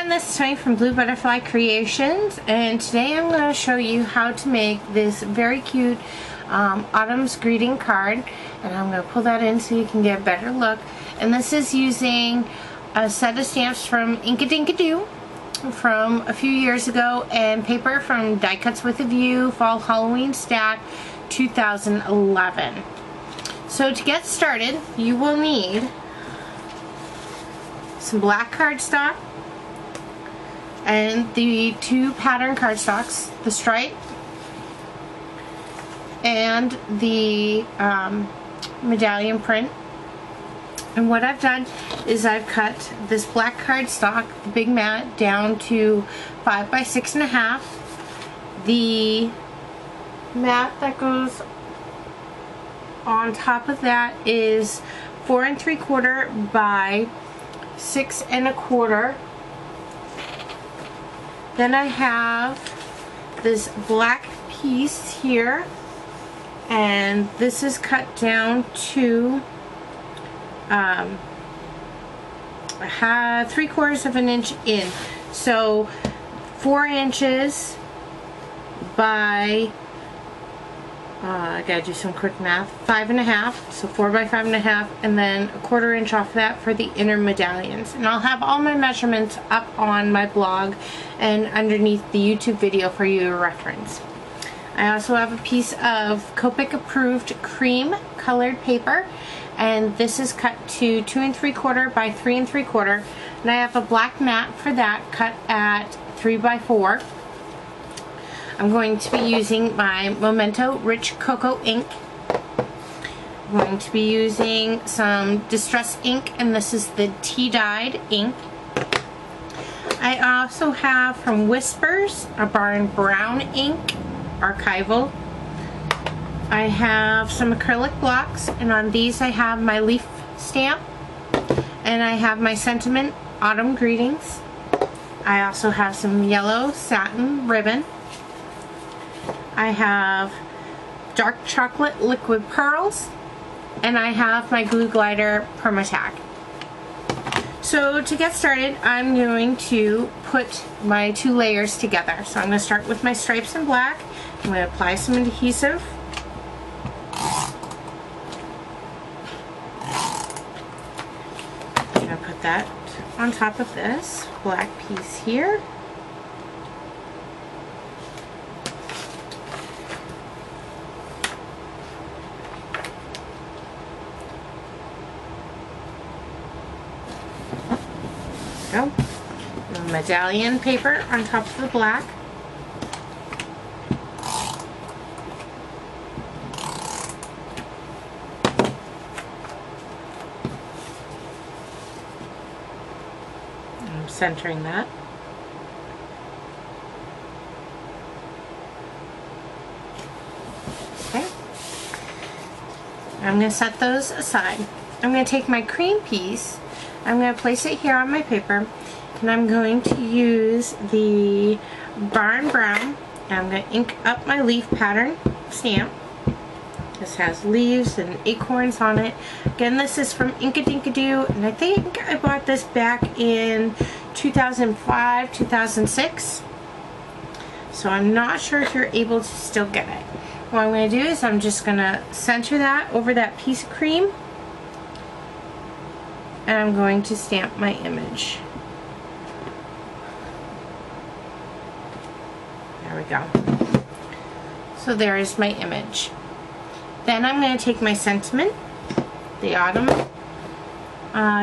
everyone, this is Tony from Blue Butterfly Creations, and today I'm going to show you how to make this very cute Autumn's greeting card. And I'm going to pull that in so you can get a better look. And this is using a set of stamps from Inkadinkado from a few years ago, and paper from Die Cuts with a View Fall Halloween Stack 2011. So to get started, you will need some black cardstock and the two pattern cardstocks, the stripe and the medallion print. And what I've done is I've cut this black cardstock, the big mat, down to 5 by 6.5. The mat that goes on top of that is 4 3/4 by 6 1/4. Then I have this black piece here, and this is cut down to 3/4 of an inch in, so 4 inches by I gotta do some quick math, 5.5, so 4 by 5.5, and then 1/4 inch off that for the inner medallions. And I'll have all my measurements up on my blog and underneath the YouTube video for you to reference. I also have a piece of Copic approved cream colored paper, and this is cut to 2 3/4 by 3 3/4, and I have a black mat for that cut at 3 by 4. I'm going to be using my Memento Rich Cocoa ink. I'm going to be using some Distress ink, and this is the tea-dyed ink. I also have from Whispers a Barn Brown ink, archival. I have some acrylic blocks, and on these I have my leaf stamp, and I have my Sentiment Autumn Greetings. I also have some yellow satin ribbon. I have dark chocolate liquid pearls, and I have my glue glider Permatac. So to get started, I'm going to put my two layers together. So I'm going to start with my stripes in black. I'm going to apply some adhesive. I'm going to put that on top of this black piece here. Go. Medallion paper on top of the black. I'm centering that. Okay. I'm going to set those aside. I'm going to take my cream piece. I'm going to place it here on my paper, and I'm going to use the Barn Brown, and I'm going to ink up my leaf pattern stamp. This has leaves and acorns on it. Again, this is from Inkadinkado, and I think I bought this back in 2005, 2006. So I'm not sure if you're able to still get it. What I'm going to do is I'm just going to center that over that piece of cream, and I'm going to stamp my image. There we go. So there is my image. Then I'm going to take my Sentiment, the Autumn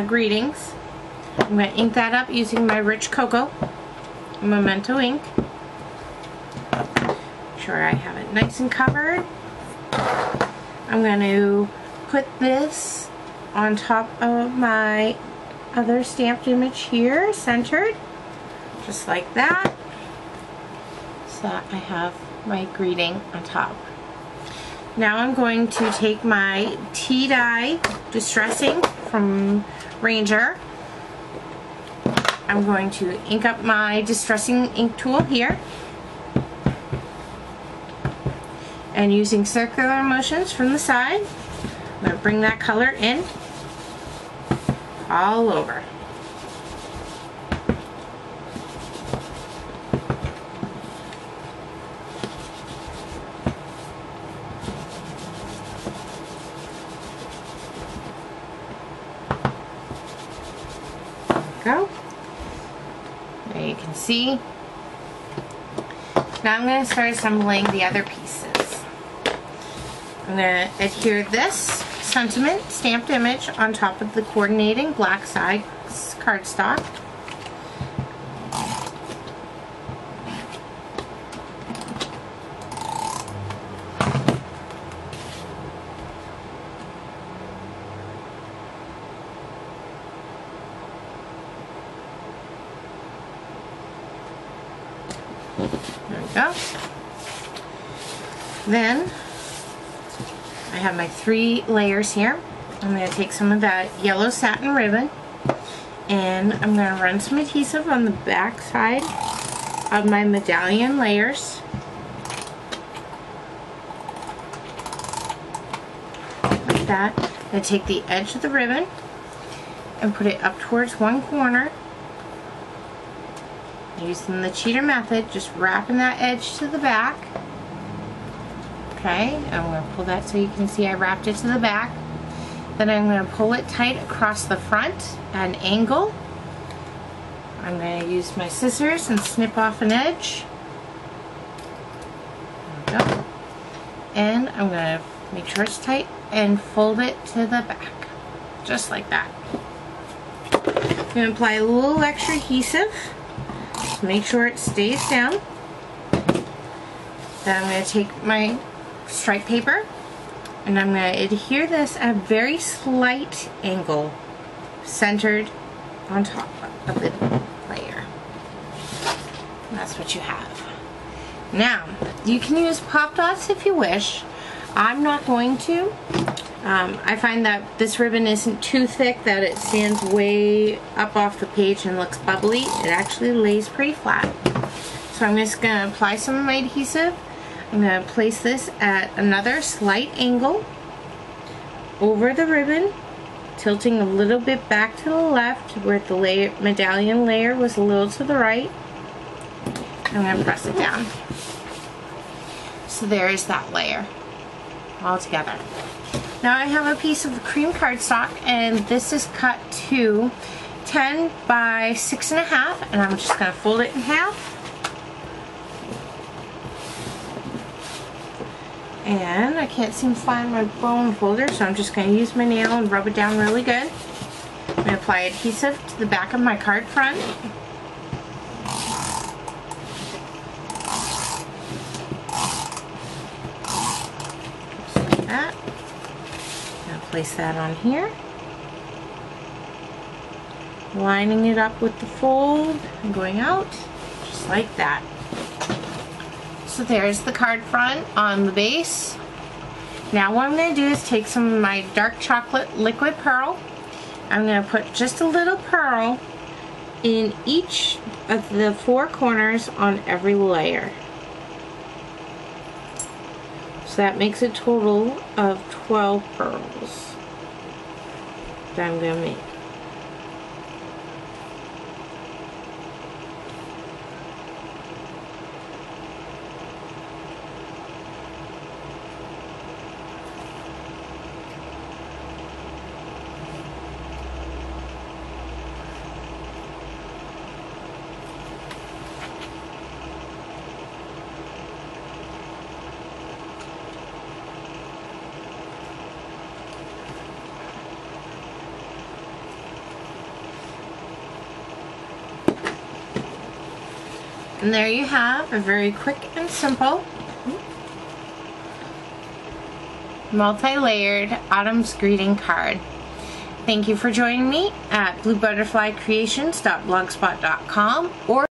Greetings. I'm going to ink that up using my Rich Cocoa Memento ink. Make sure I have it nice and covered. I'm going to put this on top of my other stamped image here, centered, just like that, so that I have my greeting on top. Now I'm going to take my tea dye Distress ink from Ranger. I'm going to ink up my distressing ink tool here, and using circular motions from the side, I'm going to bring that color in all over. go. There you can see. Now I'm going to start assembling the other pieces. I'm going to adhere this sentiment stamped image on top of the coordinating black side cardstock. There we go. Then I have my 3 layers here. I'm going to take some of that yellow satin ribbon and I'm going to run some adhesive on the back side of my medallion layers. Like that. I'm going to take the edge of the ribbon and put it up towards one corner. Using the cheater method, just wrapping that edge to the back. Okay, I'm going to pull that so you can see I wrapped it to the back. Then I'm going to pull it tight across the front at an angle. I'm going to use my scissors and snip off an edge. There we go. And I'm going to make sure it's tight and fold it to the back. Just like that. I'm going to apply a little extra adhesive. Make sure it stays down. Then I'm going to take my stripe paper and I'm going to adhere this at a very slight angle, centered on top of the layer. And that's what you have. Now, you can use pop dots if you wish. I'm not going to. I find that this ribbon isn't too thick that it stands way up off the page and looks bubbly. It actually lays pretty flat. So I'm just going to apply some of my adhesive. I'm going to place this at another slight angle over the ribbon, tilting a little bit back to the left where the medallion layer was a little to the right. I'm going to press it down. So there is that layer all together. Now I have a piece of cream cardstock and this is cut to 10 by 6.5 and I'm just going to fold it in half. And I can't seem to find my bone folder, so I'm just going to use my nail and rub it down really good. I'm going to apply adhesive to the back of my card front. Just like that. Place that on here, lining it up with the fold and going out just like that. So there's the card front on the base. Now what I'm going to do is take some of my dark chocolate liquid pearl. I'm going to put just a little pearl in each of the 4 corners on every layer. So that makes a total of 12 pearls that I'm going to make. And there you have a very quick and simple multi-layered Autumn's Greeting card. Thank you for joining me at bluebutterflycreations.blogspot.com or